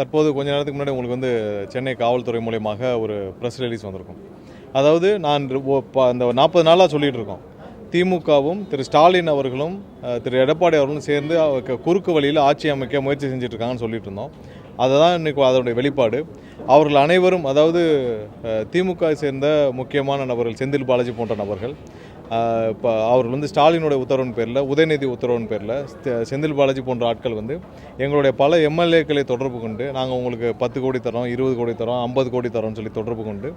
தற்போது கொஞ்ச நேரத்துக்கு முன்னாடி உங்களுக்கு வந்து சென்னை காவல்துறை மூலயமாக ஒரு ப்ரெஸ் ரிலீஸ் வந்திருக்கும். அதாவது நான் அந்த 40 நாளாக சொல்லிகிட்டு இருக்கோம், திமுகவும் திரு ஸ்டாலின் அவர்களும் திரு எடப்பாடி அவர்களும் சேர்ந்து குறுக்கு வழியில் ஆட்சி அமைக்க முயற்சி செஞ்சுட்டு இருக்காங்கன்னு சொல்லிட்டு இருந்தோம். அதுதான் இன்றைக்கி அதனுடைய வெளிப்பாடு. அவர்கள் அனைவரும், அதாவது திமுக சேர்ந்த முக்கியமான நபர்கள், செந்தில் பாலாஜி போன்ற நபர்கள், இப்போ அவர்கள் வந்து ஸ்டாலினுடைய உத்தரவின் பேரில், உதயநிதி உத்தரவின் பேரில் செந்தில் பாலாஜி போன்ற ஆட்கள் வந்து எங்களுடைய பல எம்எல்ஏக்களை தொடர்பு கொண்டு, நாங்கள் உங்களுக்கு 10 கோடி தரோம், 20 கோடி தரோம், 50 கோடி தரோம்னு சொல்லி தொடர்பு கொண்டு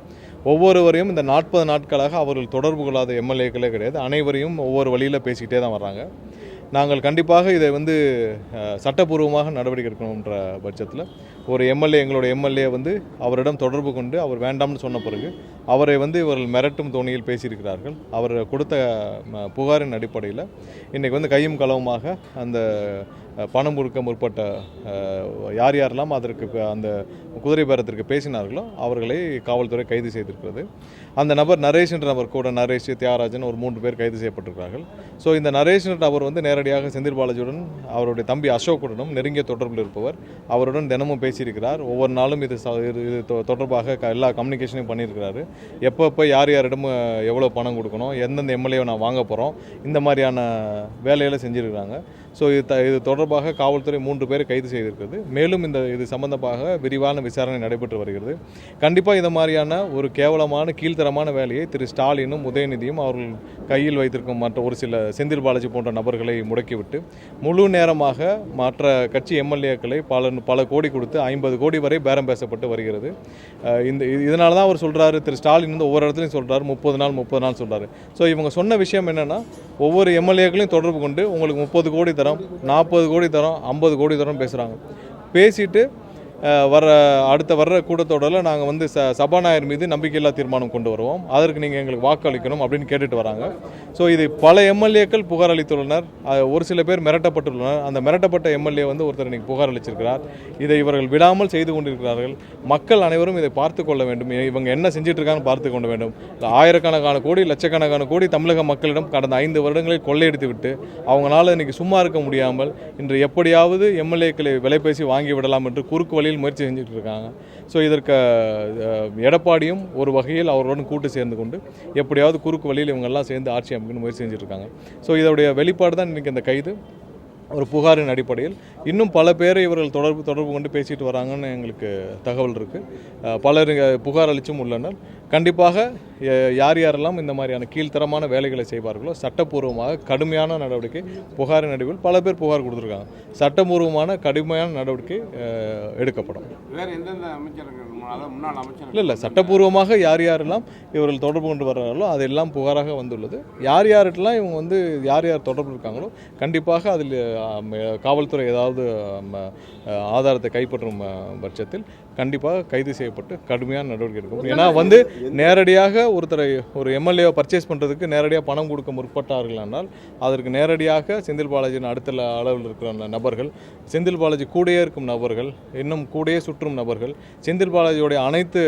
ஒவ்வொருவரையும் இந்த 40 நாட்களாக அவர்கள் தொடர்பு கொள்ளாத எம்எல்ஏக்களே கிடையாது, அனைவரையும் ஒவ்வொரு வழியில் பேசிக்கிட்டே தான் வர்றாங்க. நாங்கள் கண்டிப்பாக இதை வந்து சட்டப்பூர்வமாக நடவடிக்கை எடுக்கணுன்ற பட்சத்தில் ஒரு எம்எல்ஏ, எங்களுடைய எம்எல்ஏ வந்து அவரிடம் தொடர்பு கொண்டு அவர் வேண்டாம்னு சொன்ன பிறகு அவரை வந்து இவர்கள் மிரட்டும் தோணியில் பேசியிருக்கிறார்கள். அவர் கொடுத்த புகாரின் அடிப்படையில் இன்றைக்கி வந்து கையும் களவுமாக அந்த பணம் கொடுக்க முற்பட்ட யார் யாரெல்லாம் அதற்கு அந்த குதிரை பேரத்திற்கு பேசினார்களோ அவர்களை காவல்துறை கைது செய்திருக்கிறது. அந்த நபர் நரேஷ் என்ற நபர் கூட, நரேஷ், தியாகராஜன், ஒரு 3 பேர் கைது செய்யப்பட்டிருக்கிறார்கள். ஸோ இந்த நரேஷ் என்ற நபர் வந்து நேரடியாக செந்தில் பாலாஜியுடன், அவருடைய தம்பி அசோக்குடனும் நெருங்கிய தொடர்பில் இருப்பவர். அவருடன் தினமும் பேசியிருக்கிறார். ஒவ்வொரு நாளும் இது தொடர்பாக எல்லா கம்யூனிகேஷனையும் பண்ணியிருக்கிறாரு. எப்போ யார் யாரிடம் எவ்வளோ பணம் கொடுக்கணும், எந்தெந்த எம்எல்ஏவை நான் வாங்க போகிறோம், இந்த மாதிரியான வேலைகளை செஞ்சுருக்கிறாங்க. ஸோ இது தொடர்பாக காவல்துறை 3 பேரை கைது செய்திருக்கிறது. மேலும் இது சம்பந்தமாக விரிவான விசாரணை நடைபெற்று வருகிறது. கண்டிப்பாக இந்த மாதிரியான ஒரு கேவலமான கீழ்த்தரமான வேலையை திரு ஸ்டாலினும் உதயநிதியும் அவர்கள் கையில் வைத்திருக்கும் மற்ற ஒரு சில செந்தில் பாலாஜி போன்ற நபர்களை முடக்கிவிட்டு முழு நேரமாக மற்ற கட்சி எம்எல்ஏக்களை பல கோடி கொடுத்து 50 கோடி வரை பேரம் பேசப்பட்டு வருகிறது. இதனால தான் அவர் சொல்கிறாரு, திரு ஸ்டாலின் வந்து ஒவ்வொரு இடத்துலையும் சொல்கிறார் 30 நாள் சொல்கிறாரு. ஸோ இவங்க சொன்ன விஷயம் என்னென்னா, ஒவ்வொரு எம்எல்ஏக்களையும் தொடர்பு கொண்டு உங்களுக்கு 30 கோடி தரோம், 40 கோடி தரோம், 50 கோடி தரோம் பேசுகிறாங்க. பேசிட்டு வர்ற கூட்டத்தொடரில் நாங்கள் வந்து சபாநாயகர் மீது நம்பிக்கையில்லா தீர்மானம் கொண்டு வருவோம், அதற்கு நீங்கள் எங்களுக்கு வாக்களிக்கணும் அப்படின்னு கேட்டுட்டு வராங்க. ஸோ இது பல எம்எல்ஏக்கள் புகார் அளித்துள்ளனர். ஒரு சில பேர் மிரட்டப்பட்டுள்ளனர். அந்த மிரட்டப்பட்ட எம்எல்ஏ வந்து ஒருத்தர் இன்றைக்கி புகார் அளிச்சிருக்கிறார். இதை இவர்கள் விடாமல் செய்து கொண்டிருக்கிறார்கள். மக்கள் அனைவரும் இதை பார்த்து கொள்ள வேண்டும். இவங்க என்ன செஞ்சுட்டு இருக்காங்கன்னு பார்த்து கொள்ள வேண்டும். ஆயிரக்கணக்கான கோடி, லட்சக்கணக்கான கோடி தமிழக மக்களிடம் கடந்த 5 வருடங்களில் கொள்ளையடித்து விட்டு அவங்களால இன்றைக்கி சும்மா இருக்க முடியாமல் இன்று எப்படியாவது எம்எல்ஏக்களை விலைபேசி வாங்கி விடலாம் என்று குறுக்கு வழியில் முயற்சி செஞ்சுட்டு இருக்காங்க. ஸோ இதற்கு எடப்பாடியும் ஒரு வகையில் அவர்களுடன் கூட்டு சேர்ந்து கொண்டு எப்படியாவது குறுக்கு வழியில் இவங்கெல்லாம் சேர்ந்து ஆட்சி அமைக்கணும்னு முயற்சி செஞ்சுட்டு இருக்காங்க. ஸோ இதோடைய வெளிப்பாடு தான் இன்றைக்கி இந்த கைது. ஒரு புகாரின் அடிப்படையில் இன்னும் பல பேரை இவர்கள் தொடர்பு கொண்டு பேசிட்டு வராங்கன்னு எங்களுக்கு தகவல் இருக்குது. பலர் புகார் அளித்தும் உள்ளனர். கண்டிப்பாக யார் யாரெல்லாம் இந்த மாதிரியான கீழ்த்தரமான வேலைகளை செய்வார்களோ சட்டப்பூர்வமாக கடுமையான நடவடிக்கை, புகாரின் அடிப்படையில் பல பேர் புகார் கொடுத்துருக்காங்க, சட்டப்பூர்வமான கடுமையான நடவடிக்கை எடுக்கப்படும். இல்லை, சட்டப்பூர்வமாக யார் யாரெல்லாம் இவர்கள் தொடர்பு கொண்டு வர்றாங்களோ அதெல்லாம் புகாராக வந்துள்ளது. யார் யார்கிட்டலாம் இவங்க வந்து யார் தொடர்பு இருக்காங்களோ கண்டிப்பாக அதில் காவல்துறை ஏதாவது ஆதாரத்தை கைப்பற்றும் பட்சத்தில் கண்டிப்பாக கைது செய்யப்பட்டு கடுமையான நடவடிக்கை எடுக்கும். ஏன்னா வந்து நேரடியாக ஒரு எம்எல்ஏவை பர்ச்சேஸ் பண்ணுறதுக்கு நேரடியாக பணம் கொடுக்க முற்பட்டார்கள் என்றால் அதற்கு நேரடியாக செந்தில் பாலாஜியின் அடுத்த அளவில் இருக்கிற நபர்கள், செந்தில் பாலாஜி கூடயே இருக்கும் நபர்கள், இன்னும் கூடயே சுற்றும் நபர்கள், செந்தில் பாலாஜியோடைய அனைத்து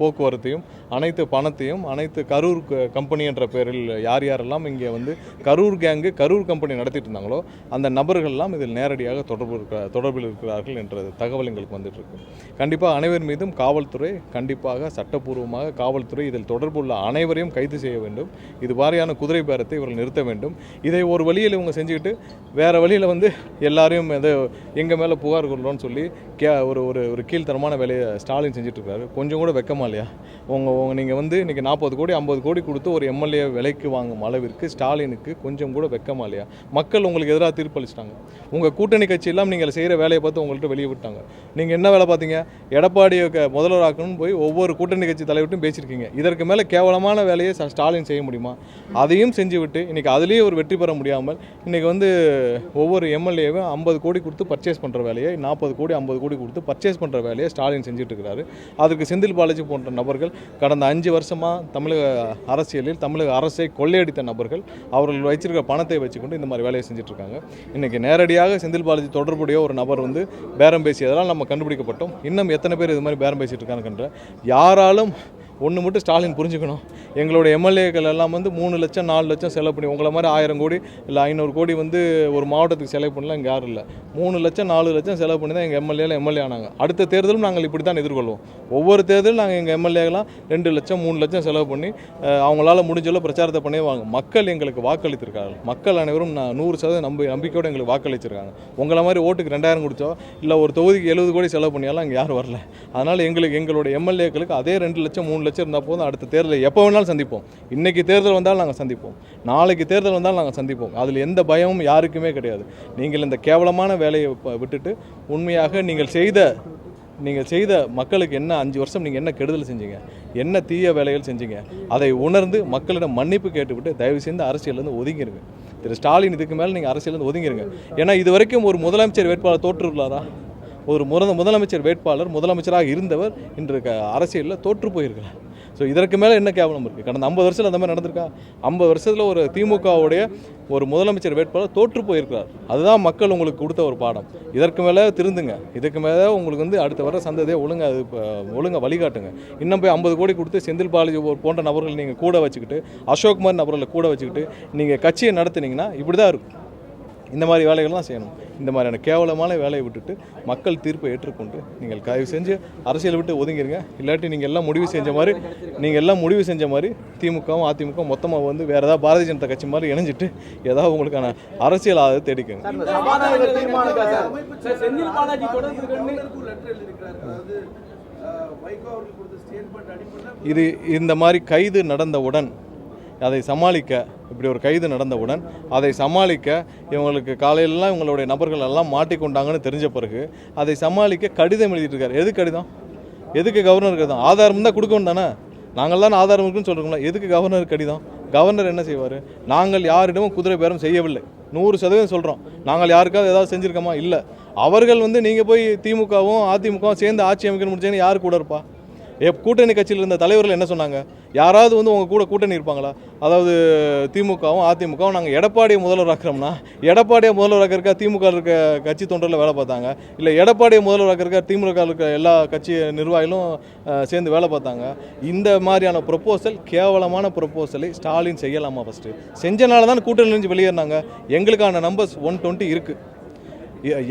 போக்குவரத்தையும், அனைத்து பணத்தையும், அனைத்து கரூர் கம்பெனி என்ற பெயரில் யார் யாரெல்லாம் இங்கே வந்து கரூர் கேங்கு, கரூர் கம்பெனி நடத்திட்டு இருந்தாங்களோ அந்த நபர்கள்லாம் இதில் நேரடியாக தொடர்பில் இருக்கிறார்கள் என்ற தகவல் எங்களுக்கு வந்துட்டு இருக்கு. கண்டிப்பாக அனைவர் மீதும் காவல்துறை கண்டிப்பாக சட்டப்பூர்வமாக காவல்துறை இதில் தொடர்புள்ள அனைவரையும் கைது செய்ய வேண்டும். இது மாதிரியான குதிரை பேரத்தை இவர்கள் நிறுத்த வேண்டும். இதை ஒரு வழியில் இவங்க செஞ்சுக்கிட்டு வேறு வழியில் வந்து எல்லாரையும் எங்கள் மேலே புகார் கொடுறோன்னு சொல்லி ஒரு கீழ்த்தரமான வேலையை ஸ்டாலின் செஞ்சுட்ருக்காரு. கொஞ்சம் கூட வெக்கமா இல்லையா? நீங்கள் வந்து இன்றைக்கி 40 கோடி 50 கோடி கொடுத்து ஒரு எம்எல்ஏ விலைக்கு வாங்கும் அளவிற்கு ஸ்டாலினுக்கு கொஞ்சம் கூட வெக்கமா இல்லையா? மக்கள் உங்களுக்கு எதிராக தீர்ப்பளிச்சிட்டாங்க. உங்கள் கூட்டணி கட்சியெல்லாம் நீங்கள் செய்கிற வேலையை பார்த்து உங்கள்கிட்ட வெளியே விட்டாங்க. நீங்கள் என்ன வேலை பார்த்தீங்க? எடப்பாடியை முதல்வராக்கணும்னு போய் ஒவ்வொரு கூட்டணி கட்சி தலைவர்கிட்டும் பேசியிருக்கீங்க. இதற்கு மேலே கேவலமான வேலையை ஸ்டாலின் செய்ய முடியுமா? அதையும் செஞ்சு விட்டு இன்றைக்கி அதுலேயே ஒரு வெற்றி பெற முடியாமல் இன்றைக்கி வந்து ஒவ்வொரு எம்எல்ஏவும் 50 கோடி கொடுத்து பர்ச்சேஸ் பண்ணுற வேலையை, 40 கோடி 50 கோடி கொடுத்து பர்ச்சேஸ் பண்ணுற வேலையை ஸ்டாலின் செஞ்சுட்டு இருக்கிறாரு. அதுக்கு செந்தில் பாலாஜி போன்ற நபர்கள் கடந்த 5 வருஷமாக தமிழக அரசியலில் தமிழக அரசை கொள்ளையடித்த நபர்கள், அவர்கள் வச்சிருக்கிற பணத்தை வச்சுக்கொண்டு இந்த மாதிரி வேலையை செஞ்சுட்டு இருக்காங்க. இன்றைக்கி நேரடியாக செந்தில் பாலாஜி தொடர்புடைய ஒரு நபர் வந்து பேரம் பேசியதெல்லாம் நம்ம கண்டுபிடிக்கப்பட்டோம். இன்னும் எத்தனை பேர் இது மாதிரி பேரம் பேசிட்டு இருக்காங்கன்ற யாராலும் ஒன்று மட்டும் ஸ்டாலின் புரிஞ்சுக்கணும், எங்களோட எம்எல்ஏக்கள் எல்லாம் வந்து 3 லட்சம் 4 லட்சம் செலவு பண்ணி, உங்களை மாதிரி 1000 கோடி இல்லை 500 கோடி வந்து ஒரு மாவட்டத்துக்கு செலவு பண்ணலாம் இங்கே யாரும் இல்லை. 3 லட்சம் 4 லட்சம் செலவு பண்ணி தான் எங்கள் எம்எல்ஏ ஆனாங்க. அடுத்த தேர்தலும் நாங்கள் இப்படி தான் எதிர்கொள்வோம். ஒவ்வொரு தேர்தலும் நாங்கள் எங்கள் எம்எல்ஏலாம் 2 லட்சம் 3 லட்சம் செலவு பண்ணி அவங்களால முடிஞ்சளவு பிரச்சாரத்தை பண்ணிவாங்க. மக்கள் எங்களுக்கு வாக்களித்திருக்காங்க. மக்கள் அனைவரும் 100% நம்பிக்கையோடு எங்களுக்கு வாக்களிச்சிருக்காங்க. உங்களை மாதிரி ஓட்டுக்கு 2000 கொடுத்தோ இல்லை ஒரு தொகுதிக்கு 70 கோடி செலவு பண்ணியாலும் அங்கே யாரும் வரல. அதனால் எங்களோட எம்எல்ஏக்களுக்கு அதே 2 லட்சம் 3 லட்சம் இருந்தால் போதும். அடுத்த தேர்தலில் எப்போ வேணாலும் சந்திப்போம். இன்றைக்கி தேர்தல் வந்தாலும் நாங்கள் சந்திப்போம், நாளைக்கு தேர்தல் வந்தாலும் நாங்கள் சந்திப்போம். அதில் எந்த பயமும் யாருக்குமே கிடையாது. நீங்கள் இந்த கேவலமான வேலையை விட்டுட்டு உண்மையாக நீங்கள் செய்த மக்களுக்கு என்ன 5 வருஷம் நீங்கள் என்ன கெடுதல் செஞ்சீங்க, என்ன தீய வேலைகள் செஞ்சீங்க, அதை உணர்ந்து மக்களிடம் மன்னிப்பு கேட்டுவிட்டு தயவு செய்து அரசியலேருந்து ஒதுங்கிருங்க. திரு ஸ்டாலின் இதுக்கு மேலே நீங்கள் அரசியலேருந்து ஒதுங்கிருங்க. ஏன்னா இது வரைக்கும் ஒரு முதலமைச்சர் வேட்பாளர் தோற்றுள்ளாரா? ஒரு முதலமைச்சர் வேட்பாளர் முதலமைச்சராக இருந்தவர் இன்று அரசியலில் தோற்று போயிருக்கிறார். ஸோ இதற்கு மேலே என்ன கேவலம் இருக்குது? கடந்த 50 வருஷத்தில் அந்த மாதிரி நடந்திருக்கா? 50 வருஷத்தில் ஒரு திமுகவுடைய ஒரு முதலமைச்சர் வேட்பாளர் தோற்று போயிருக்கிறார். அதுதான் மக்கள் உங்களுக்கு கொடுத்த ஒரு பாடம். இதற்கு மேலே திருந்துங்க. இதுக்கு மேலே உங்களுக்கு வந்து அடுத்த வர சந்ததியை ஒழுங்காக வழிகாட்டுங்க. இன்னும் போய் 50 கோடி கொடுத்து செந்தில் பாலாஜி போன்ற நபர்கள் நீங்கள் கூட வச்சுக்கிட்டு, அசோக்குமார் நபர்களை கூட வச்சுக்கிட்டு நீங்கள் கட்சியை நடத்துனீங்கன்னா இப்படி தான் இருக்கும். இந்த மாதிரி வேலைகள்லாம் செய்யணும். இந்த மாதிரியான கேவலமான வேலையை விட்டுட்டு மக்கள் தீர்ப்பை ஏற்றுக்கொண்டு நீங்கள் தயவு செஞ்சு அரசியலை விட்டு ஒதுங்கிருங்க. இல்லாட்டி நீங்கள் எல்லாம் முடிவு செஞ்ச மாதிரி திமுகவும் அதிமுகவும் மொத்தமாக வந்து வேறு ஏதாவது பாரதிய ஜனதா கட்சி மாதிரி இணைஞ்சிட்டு ஏதாவது உங்களுக்கான அரசியல் ஆதரவு தேடிக்கங்க. இது இந்த மாதிரி கைது நடந்தவுடன் அதை சமாளிக்க, இப்படி ஒரு கைது நடந்தவுடன் அதை சமாளிக்க இவங்களுக்கு காலையிலலாம் இவங்களுடைய நபர்கள் எல்லாம் மாட்டிக்கொண்டாங்கன்னு தெரிஞ்ச பிறகு அதை சமாளிக்க கடிதம் எழுதிட்டு இருக்காரு. எது கடிதம்? எதுக்கு கவர்னருக்கு கடிதம்? ஆதாரம் தான் கொடுக்கணும் தானே? நாங்கள் தான் ஆதாரம் இருக்குன்னு சொல்கிறோங்களா? எதுக்கு கவர்னர் கடிதம்? கவர்னர் என்ன செய்வார்? நாங்கள் யாரிடமும் குதிரை பேரம் செய்யவில்லை, 100% சொல்கிறோம். நாங்கள் யாருக்காவது ஏதாவது செஞ்சுருக்கோமா? இல்லை. அவர்கள் வந்து நீங்கள் போய் திமுகவும் அதிமுகவும் சேர்ந்து ஆட்சி அமைக்கணும் முடிச்சேன்னு யார் கூட இருப்பா? கூட்டணி கட்சியில் இருந்த தலைவர்கள் என்ன சொன்னாங்க? யாராவது வந்து உங்கள் கூட கூட்டணி இருப்பாங்களா? அதாவது திமுகவும் அதிமுகவும் நாங்கள் எடப்பாடியை முதல்வராக்கிறோம்னா, எடப்பாடியை முதல்வராக்கிறக்கா திமுக இருக்க கட்சி தொண்டரில் வேலை பார்த்தாங்க, இல்லை எடப்பாடியை முதல்வராக்கிறக்கா திமுக இருக்க எல்லா கட்சி நிர்வாகிகளும் சேர்ந்து வேலை பார்த்தாங்க. இந்த மாதிரியான ப்ரொப்போசல், கேவலமான ப்ரொப்போசலை ஸ்டாலின் செய்யலாமா? ஃபஸ்ட்டு செஞ்சனால தான் கூட்டணியிலிருந்து வெளியேறினாங்க. எங்களுக்கான நம்பர்ஸ் 120 இருக்குது.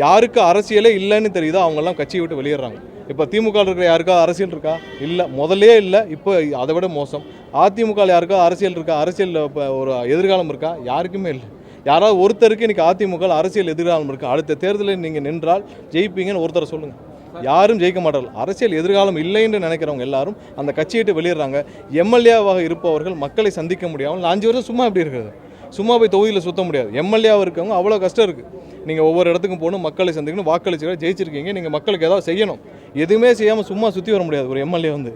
யாருக்கு அரசியலே இல்லைன்னு தெரியுதோ அவங்கெல்லாம் கட்சியை விட்டு வெளியேறாங்க. இப்போ திமுக இருக்கிற யாருக்கா அரசியல் இருக்கா? இல்லை, முதலே இல்லை. இப்போ அதை விட மோசம். அதிமுக யாருக்கா அரசியல் இருக்கா? அரசியல் இப்போ ஒரு எதிர்காலம் இருக்கா? யாருக்குமே இல்லை. யாராவது ஒருத்தருக்கு இன்றைக்கி அதிமுக அரசியல் எதிர்காலம் இருக்கா? அடுத்த தேர்தலில் நீங்கள் நின்றால் ஜெயிப்பீங்கன்னு ஒருத்தரை சொல்லுங்கள். யாரும் ஜெயிக்க மாட்டார்கள். அரசியல் எதிர்காலம் இல்லைன்னு நினைக்கிறவங்க எல்லாரும் அந்த கட்சியிட்டு வெளியேறாங்க. எம்எல்ஏவாக இருப்பவர்கள் மக்களை சந்திக்க முடியாமல் 5 வருஷம் சும்மா எப்படி இருக்கிறது? சும்மா போய் தொகுதியில் சுற்ற முடியாது. எம்எல்ஏவாக இருக்கவங்க அவ்வளோ கஷ்டம் இருக்குது. நீங்கள் ஒவ்வொரு இடத்துக்கும் போகணும், மக்களை சந்திக்கணும், வாக்களிச்சு ஜெயிச்சிருக்கீங்க. நீங்கள் மக்களுக்கு ஏதாவது செய்யணும். எதுவுமே செய்யாமல் சும்மா சுற்றி வர முடியாது ஒரு எம்எல்ஏ வந்து.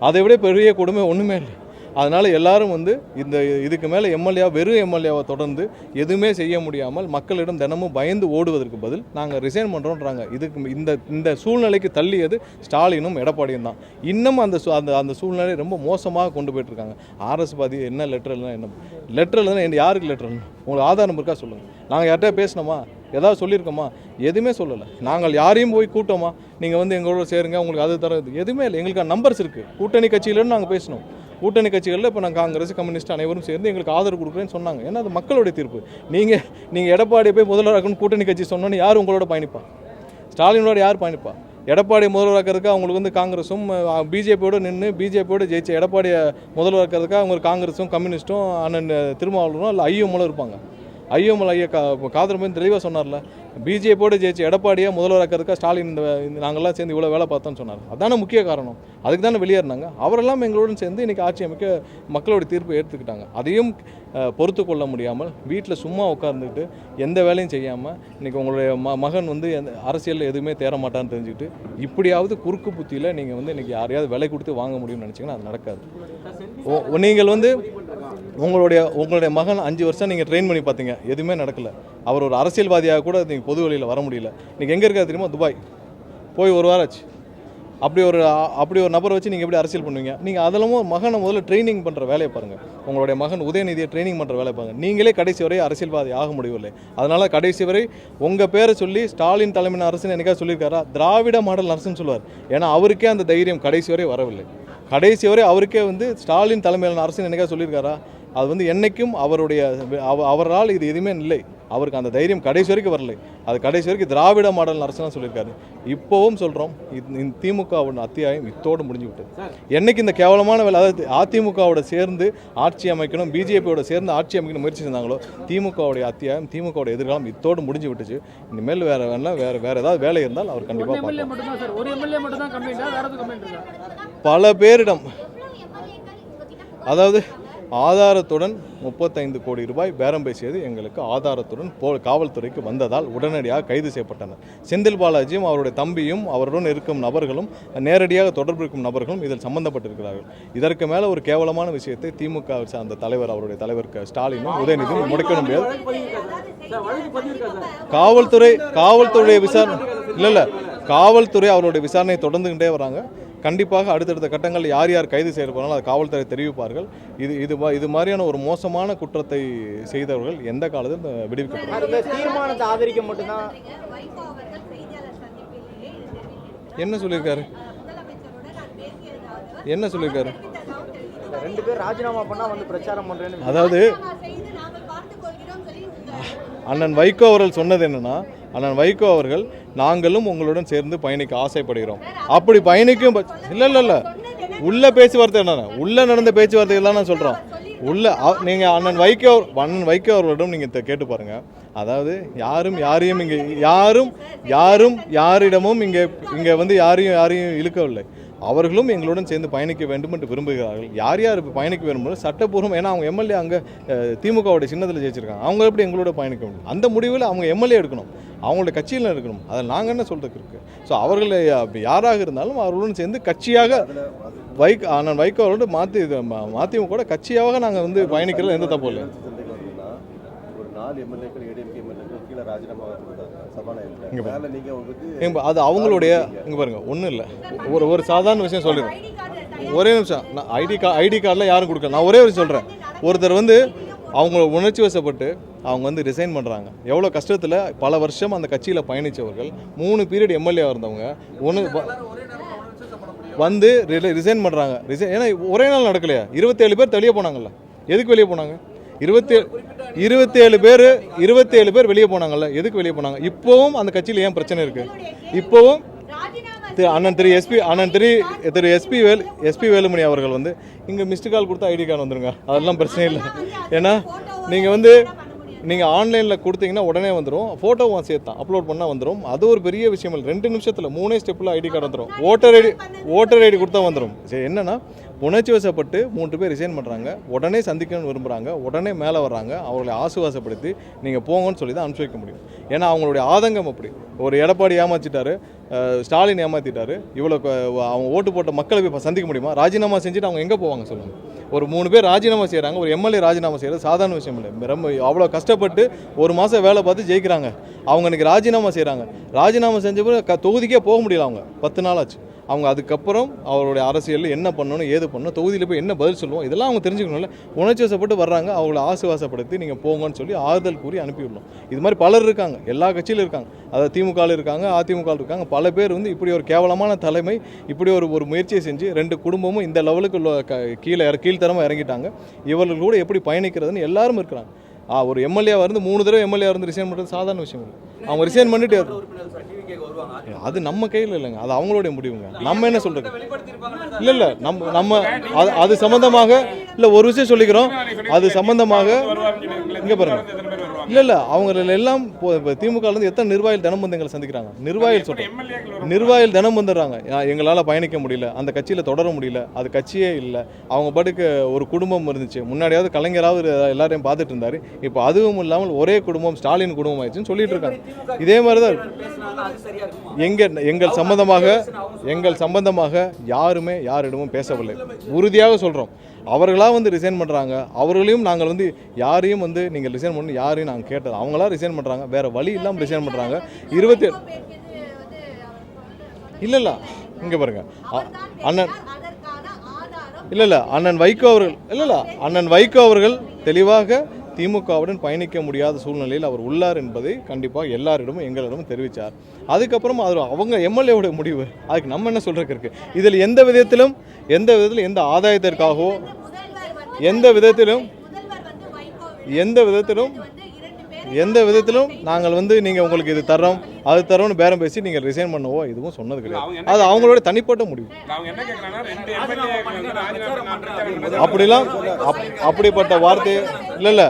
அதை விட பெரிய கொடுமை ஒன்றுமே இல்லை. அதனால் எல்லாரும் வந்து இதுக்கு மேலே வெறும் எம்எல்ஏவை தொடர்ந்து எதுவுமே செய்ய முடியாமல் மக்களிடம் தினமும் பயந்து ஓடுவதற்கு பதில் நாங்கள் ரிசைன் பண்ணுறோன்றாங்க. இந்த சூழ்நிலைக்கு தள்ளியது ஸ்டாலினும் எடப்பாடியும் தான். இன்னும் அந்த சூழ்நிலை ரொம்ப மோசமாக கொண்டு போயிட்டுருக்காங்க. ஆர்எஸ் பாதி என்ன லெட்டரில் யாருக்கு லெட்டர்? உங்களுக்கு ஆதாரம் இருக்கா சொல்லுங்கள். நாங்கள் யார்கிட்ட பேசினோமா? ஏதாவது சொல்லியிருக்கோமா? எதுவுமே சொல்லலை. நாங்கள் யாரையும் போய் கூட்டோமா, நீங்கள் வந்து எங்களோட சேருங்க, உங்களுக்கு அது தரது எதுவுமே இல்லை. எங்களுக்கு நம்பர்ஸ் இருக்குது. கூட்டணி கட்சியிலேருந்து நாங்கள் பேசினோம். கூட்டணி கட்சிகளில் இப்போ நாங்கள் காங்கிரஸ், கம்யூனிஸ்ட் அனைவரும் சேர்ந்து எங்களுக்கு ஆதரவு கொடுக்குறேன்னு சொன்னாங்க. ஏன்னா அது மக்களுடைய தீர்ப்பு. நீங்கள் எடப்பாடியை போய் முதல்வராக்கணும்னு கூட்டணி கட்சி சொன்னோன்னு யார் உங்களோட பயணிப்பா? ஸ்டாலினோட யார் பயணிப்பா? எடப்பாடி முதல்வராக்கிறதுக்கு அவங்களுக்கு வந்து காங்கிரஸும் பிஜேபியோடு நின்று பிஜேபியோடு ஜெயிச்ச எடப்பாடியை முதல்வராக்கிறதுக்கு அவங்க காங்கிரஸும் கம்யூனிஸ்ட்டும் அண்ணன் திருமாவளவனும் இல்லை ஐயோமலும் இருப்பாங்க. ஐயோமல் ஐயா காதர் தெளிவாக சொன்னார்ல, பிஜேபியோடு ஜெயிச்சு எடப்பாடியை முதல்வராக்கிறதுக்காக ஸ்டாலின் இந்த நாங்கள்லாம் சேர்ந்து இவ்வளோ வேலை பார்த்தோன்னு சொன்னார். அதான முக்கிய காரணம். அதுக்கு தானே வெளியேறினாங்க. அவரெல்லாம் எங்களுடன் சேர்ந்து இன்றைக்கி ஆட்சி அமைக்க மக்களோட தீர்ப்பு ஏற்றுக்கிட்டாங்க. அதையும் பொறுத்து கொள்ள முடியாமல் வீட்டில் சும்மா உட்கார்ந்துக்கிட்டு எந்த வேலையும் செய்யாமல் இன்றைக்கி உங்களுடைய மகன் வந்து அரசியலில் எதுவுமே தேர மாட்டான்னு தெரிஞ்சுக்கிட்டு இப்படியாவது குறுக்கு புத்தியில் நீங்கள் வந்து இன்றைக்கி யாரையாவது விலை கொடுத்து வாங்க முடியும்னு நினச்சிங்கன்னா அது நடக்காது. நீங்கள் வந்து உங்களுடைய மகன் 5 வருஷம் நீங்கள் ட்ரெயின் பண்ணி பார்த்தீங்க, எதுவுமே நடக்கலை. அவர் ஒரு அரசியல்வாதியாக கூட நீங்கள் பொது வழியில் வர முடியல. இன்றைக்கி எங்கே இருக்காது தெரியுமா? துபாய் போய் 1 வாரம் ஆச்சு. அப்படி ஒரு நபரை வச்சு நீங்கள் எப்படி அரசியல் பண்ணுவீங்க? நீங்கள் அதெல்லாம் மகனை முதல்ல ட்ரைனிங் பண்ணுற வேலையை பாருங்கள். உங்களுடைய மகன் உதயநிதியை ட்ரைனிங் பண்ணுற வேலையை பாருங்கள். நீங்களே கடைசி வரை அரசியல்வாதி ஆக முடியவில்லை. அதனால் கடைசி வரை உங்கள் பேரை சொல்லி ஸ்டாலின் தலைமையின் அரசுன்னு எனக்காக சொல்லியிருக்காரா? திராவிட மாடல் அரசுன்னு சொல்லுவார். ஏன்னா அவருக்கே அந்த தைரியம் கடைசி வரை வரவில்லை. கடைசி வரை அவருக்கே வந்து ஸ்டாலின் தலைமையிலான அரசு என்னைக்கா சொல்லியிருக்காரா? அது வந்து என்றைக்கும் அவரால் இது எதுவுமே இல்லை. அவருக்கு அந்த தைரியம் கடைசி வரைக்கும் வரலை. அது கடைசி வரைக்கும் திராவிட மாடல் அரசு தான் சொல்லியிருக்காரு. இப்போவும் சொல்கிறோம், திமுகவோட அத்தியாயம் இத்தோடு முடிஞ்சு விட்டது. என்னைக்கு இந்த கேவலமான வேலை, அதாவது அதிமுகவோட சேர்ந்து ஆட்சி அமைக்கணும், பிஜேபியோட சேர்ந்து ஆட்சி அமைக்கணும் முயற்சி செஞ்சாங்களோ, திமுகவுடைய அத்தியாயம், திமுகவோட எதிர்காலம் இத்தோடு முடிஞ்சு விட்டுச்சு. இனிமேல் வேற ஏதாவது வேலை இருந்தால் அவர் கண்டிப்பாக பல பேரிடம், அதாவது ஆதாரத்துடன் 35 கோடி ரூபாய் பேரம் பேசியது எங்களுக்கு ஆதாரத்துடன் காவல்துறைக்கு வந்ததால் உடனடியாக கைது செய்யப்பட்டனர். செந்தில் பாலாஜியும் அவருடைய தம்பியும் அவருடன் இருக்கும் நபர்களும் நேரடியாக தொடர்பு இருக்கும் நபர்களும் இதில் சம்பந்தப்பட்டிருக்கிறார்கள். இதற்கு மேலே ஒரு கேவலமான விஷயத்தை திமுக அந்த தலைவர், அவருடைய தலைவர் ஸ்டாலினும் உதயநிதியும் முடக்க முடியாது. காவல்துறை விசாரணை இல்லை காவல்துறை அவருடைய விசாரணையை தொடர்ந்துகிட்டே வராங்க. கண்டிப்பாக அடுத்தடுத்த கட்டங்களில் யார் யார் கைது செய்யப்படுறாங்களோ அது காவல்துறை தெரிவிப்பார்கள். இது மாதிரியான ஒரு மோசமான குற்றத்தை செய்தவர்கள் எந்த காலத்தில் விடுவிக்கப்படுவார்கள். என்ன சொல்லியிருக்காரு? ரெண்டு பேர் ராஜினாமா பண்ணா வந்து பிரச்சாரம் பண்றேன்னு, அதாவது அண்ணன் வைகோ அவர்கள் சொன்னது என்னன்னா, அண்ணன் வைகோ அவர்கள் நாங்களும் உங்களுடன் சேர்ந்து பயணிக்க ஆசைப்படுகிறோம். அப்படி பயணிக்கும் இல்லை உள்ள பேச்சுவார்த்தை என்ன, உள்ள நடந்த பேச்சுவார்த்தைகள் தான் நான் சொல்கிறோம். நீங்கள் அண்ணன் வைகோ அவர்களிடம் நீங்கள் கேட்டு பாருங்கள். அதாவது யாரையும் இங்கே யாரிடமும் இங்கே வந்து யாரையும் இழுக்கவில்லை. அவர்களும் எங்களுடன் சேர்ந்து பயணிக்க வேண்டும் என்று விரும்புகிறார்கள். யார் பயணிக்க வேண்டும் சட்டப்பூர்வம், ஏன்னா அவங்க எம்எல்ஏ அங்கே திமுகவுடைய சின்னத்தில் ஜெயிச்சிருக்காங்க. அவங்க எப்படி எங்களோட பயணிக்க முடியும்? அந்த முடிவில் அவங்க எம்எல்ஏ எடுக்கணும், அவங்களோட கட்சியில் இருக்கணும். அதில் நாங்கள் என்ன சொல்கிறதுக்கு இருக்குது? ஸோ அவர்கள் யாராக இருந்தாலும் அவர்களுடன் சேர்ந்து கட்சியாக அண்ணன் வைகோ அவர்களோட மதிமுக கட்சியாக நாங்கள் வந்து பயணிக்கிறது எந்த தப்பு இல்லை. அது அவங்களுடைய, இங்கே பாருங்க, ஒன்றும் இல்லை, ஒரு சாதாரண விஷயம் சொல்லிடுறேன். ஒரே நிமிஷம், நான் ஐடி கார்டில் யாரும் கொடுக்கல. நான் ஒரே விஷயம் சொல்கிறேன். ஒருத்தர் வந்து அவங்க உணர்ச்சி வசப்பட்டு அவங்க வந்து ரிசைன் பண்ணுறாங்க. எவ்வளோ கஷ்டத்தில் பல வருஷம் அந்த கட்சியில் பயணித்தவர்கள், 3 பீரியட் எம்எல்ஏ இருந்தவங்க வந்து ரிசைன் பண்ணுறாங்க. ஏன்னா ஒரே நாள் நடக்கலையா? 27 பேர் வெளியே போனாங்கல்ல. எதுக்கு வெளியே போனாங்க? 27 பேர் வெளியே போனாங்கல்ல. எதுக்கு வெளியே போனாங்க? இப்போவும் அந்த கட்சியில் ஏன் பிரச்சனை இருக்குது? இப்போவும் திரு எஸ்பி வேலுமணி அவர்கள் வந்து இங்கே மிஸ்டு கால் கொடுத்தா ஐடி கார்டு வந்துருங்க, அதெல்லாம் பிரச்சனை இல்லை. ஏன்னா நீங்கள் ஆன்லைனில் கொடுத்தீங்கன்னா உடனே வந்துடும். ஃபோட்டோவும் சேர்த்தான் அப்லோட் பண்ணால் வந்துடும். அது ஒரு பெரிய விஷயம் இல்லை. 2 நிமிஷத்தில் 3 ஸ்டெப்பில் ஐடி கார்டு வந்துடும். ஓட்டர் ஐடி கொடுத்தா வந்துடும். சரி, என்னென்னா உணர்ச்சி வசப்பட்டு 3 பேர் ரிசைன் பண்ணுறாங்க. உடனே சந்திக்கணும்னு விரும்புகிறாங்க. உடனே மேலே வர்றாங்க. அவர்களை ஆசுவாசப்படுத்தி நீங்கள் போங்கன்னு சொல்லி தான் அனுப்பிச்சி வைக்க முடியும். ஏன்னா அவங்களுடைய ஆதங்கம் அப்படி. ஒரு எடப்பாடி ஏமாற்றிட்டாரு, ஸ்டாலின் ஏமாற்றிட்டாரு. அவங்க ஓட்டு போட்ட மக்களை போய் சந்திக்க முடியுமா? ராஜினாமா செஞ்சுட்டு அவங்க எங்கே போவாங்க சொல்லுங்கள்? ஒரு 3 பேர் ராஜினாமா செய்கிறாங்க. ஒரு எம்எல்ஏ ராஜினாமா செய்கிறது சாதாரண விஷயம் இல்லை. ரொம்ப அவ்வளோ கஷ்டப்பட்டு 1 மாதம் வேலை பார்த்து ஜெயிக்கிறாங்க. அவங்க இன்றைக்கி ராஜினாமா செய்கிறாங்க. ராஜினாமா செஞ்ச பிறகு தொகுதிக்கே போக முடியல. அவங்க 10 நாள் ஆச்சு. அவங்க அதுக்கப்புறம் அவருடைய அரசியலில் என்ன பண்ணணும், ஏது பண்ணணும், தொகுதியில் போய் என்ன பதில் சொல்லுவோம், இதெல்லாம் அவங்க தெரிஞ்சுக்கணும்ல. உணர்ச்சி வசப்பட்டு வர்றாங்க. அவங்கள ஆசுவாசப்படுத்தி நீங்கள் போங்கன்னு சொல்லி ஆறுதல் கூறி அனுப்பிவிடணும். இது மாதிரி பலர் இருக்காங்க, எல்லா கட்சியிலும் இருக்காங்க. அதாவது திமுகவில் இருக்காங்க, அதிமுகவில் இருக்காங்க. பல பேர் வந்து இப்படி ஒரு கேவலமான தலைமை இப்படி ஒரு முயற்சியை செஞ்சு 2 குடும்பமும் இந்த லெவலுக்கு கீழ்த்தரமாக இறங்கிட்டாங்க. இவர்கள் கூட எப்படி பயணிக்கிறதுன்னு எல்லாரும் இருக்கிறாங்க. ஒரு எம்எல்ஏவாக இருந்து 3 தடவை எம்எல்ஏவாக இருந்து ரிசைன் பண்ணுறது சாதாரண விஷயம் இல்லை. அவங்க ரிசைன் பண்ணிட்டு அது நம்ம கையில் இல்லைங்க, அது அவங்களுடைய முடிவுங்க. நம்ம என்ன சொல்கிறது? இல்லை நம்ம அது சம்மந்தமாக இல்லை ஒரு விஷயம் சொல்லிக்கிறோம். அது சம்மந்தமாக இங்கே பாருங்க, இல்லை அவங்க எல்லாம் திமுகலேருந்து எத்தனை நிர்வாகிகள் தினம் வந்து எங்களை சந்திக்கிறாங்க. நிர்வாகிகள் தினம் வந்துடுறாங்க. எங்களால் பயணிக்க முடியல, அந்த கட்சியில் தொடர முடியல, அது கட்சியே இல்லை. அவங்க பாட்டுக்கு ஒரு குடும்பம் இருந்துச்சு. முன்னாடியாவது கலைஞராவது எல்லாரையும் பார்த்துட்டு இருந்தார். இப்போ அதுவும் இல்லாமல் ஒரே குடும்பம் ஸ்டாலின் குடும்பம் ஆயிடுச்சுன்னு சொல்லிட்டு இருக்காங்க. இதே மாதிரி தான் எங்கள் சம்பந்தமாக யாருமே யாரிடமும் பேசவில்லை. உறுதியாக சொல்கிறோம். அவர்களாக வந்து ரிசைன் பண்ணுறாங்க. அவர்களையும் நாங்கள் வந்து யாரையும் வந்து நீங்கள் ரிசைன் பண்ணி யாரையும் நாங்கள் கேட்டது. அவங்களா ரிசைன் பண்ணுறாங்க, வேறு வழி இல்லாமல் ரிசைன் பண்ணுறாங்க. 27 இல்லை இங்கே பாருங்க, அண்ணன் அண்ணன் வைகோ அவர்கள் தெளிவாக திமுகவுடன் பயணிக்க முடியாத சூழ்நிலையில் அவர் உள்ளார் என்பதை கண்டிப்பாக எல்லாரிடமும் எங்களிடமும் தெரிவித்தார். அதுக்கப்புறம் அது அவங்க எம்எல்ஏவுடைய முடிவு, அதுக்கு நம்ம என்ன சொல்கிறதுக்கு இருக்குது. இதில் எந்த விதத்திலும் எந்த ஆதாயத்திற்காகவோ எந்த விதத்திலும் நாங்கள் நீங்கள் உங்களுக்கு இது தரோம் அது தரோம்னு பேரம் பேசி நீங்கள் ரிசைன் பண்ணவோ இதுவும் சொன்னது கிடையாது. அது அவங்களோட தனிப்பட்ட முடிவு. அப்படிலாம் அப்படிப்பட்ட வார்த்தையை இல்லை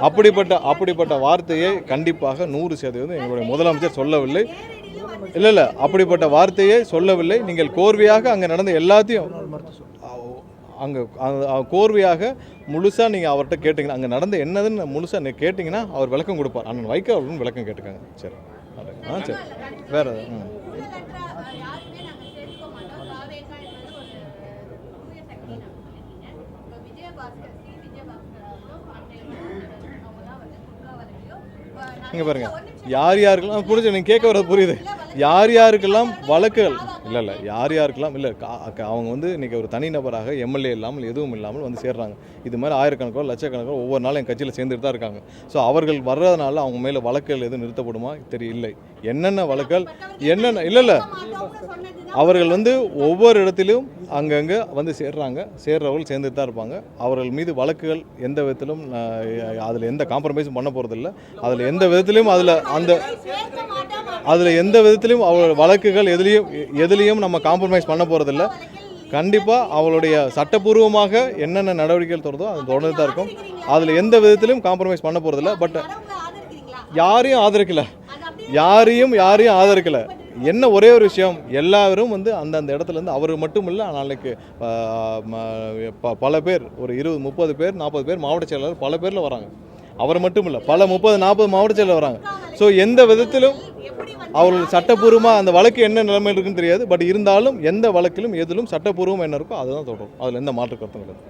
அப்படிப்பட்ட வார்த்தையை கண்டிப்பாக 100% எங்களுடைய முதலமைச்சர் சொல்லவில்லை. இல்லை அப்படிப்பட்ட வார்த்தையை சொல்லவில்லை. நீங்கள் கோர்வையாக அங்கே நடந்த எல்லாத்தையும் அங்கே கோர்வையாக முழுசாக நீங்கள் அவர்கிட்ட கேட்டிங்கன்னா அங்கே நடந்த என்னதுன்னு முழுசாக கேட்டிங்கன்னா அவர் விளக்கம் கொடுப்பார். அண்ணன் வைகோ அவர்களும் விளக்கம் கேட்டுக்காங்க. சரி சரி வேறு இங்கே பாருங்கள், யாருக்கெல்லாம் புரிஞ்சு நீங்கள் கேட்க வர புரியுது. யாருக்கெல்லாம் வழக்குகள் இல்லை யாருக்கெல்லாம் இல்லை அவங்க இன்றைக்கி ஒரு தனிநபராக எம்எல்ஏ இல்லாமல் எதுவும் இல்லாமல் சேர்றாங்க. இது மாதிரி ஆயிரக்கணக்கோ லட்சக்கணக்கோ ஒவ்வொரு நாளும் என் கட்சியில் சேர்ந்துட்டு தான் இருக்காங்க. ஸோ அவர்கள் வர்றதுனால அவங்க மேலே வழக்குகள் எதுவும் நிறுத்தப்படுமா தெரியல. என்னென்ன வழக்குகள் என்னென்ன இல்லை அவர்கள் ஒவ்வொரு இடத்திலும் அங்கங்கே சேர்றவர்கள் சேர்ந்துட்டு தான் இருப்பாங்க. அவர்கள் மீது வழக்குகள் எந்த விதத்திலும் அதில் எந்த காம்ப்ரமைஸும் பண்ண போகிறதில்ல. அதில் எந்த விதத்திலும் எந்த விதத்திலும் அவர்கள் வழக்குகள் எதுலேயும் நம்ம காம்ப்ரமைஸ் பண்ண போகிறதில்ல. கண்டிப்பாக அவளுடைய சட்டப்பூர்வமாக என்னென்ன நடவடிக்கைகள் தொடர்ந்தோ அது தொடர்ந்து தான் இருக்கும். அதில் எந்த விதத்திலும் காம்ப்ரமைஸ் பண்ண போகிறதில்ல. பட் யாரையும் ஆதரிக்கலை. என்ன ஒரே ஒரு விஷயம், எல்லாரும் அந்தந்த இடத்துலேருந்து அவர் மட்டும் இல்லை, நாளைக்கு பல பேர் ஒரு 20-30 பேர் 40 பேர் மாவட்ட செயலாளர் பல பேரில் வராங்க. அவர் மட்டும் இல்லை, பல 30-40 மாவட்ட செயலாளர் வராங்க. ஸோ எந்த விதத்திலும் அவர்கள் சட்டப்பூர்வமாக அந்த வழக்கு என்ன நிலைமையில் இருக்குன்னு தெரியாது. பட் இருந்தாலும் எந்த வழக்கிலும் எதிலும் சட்டப்பூர்வம் என்ன இருக்கோ அதுதான் தொடரும். அதில் எந்த மாற்று கருத்தும் கிடையாது.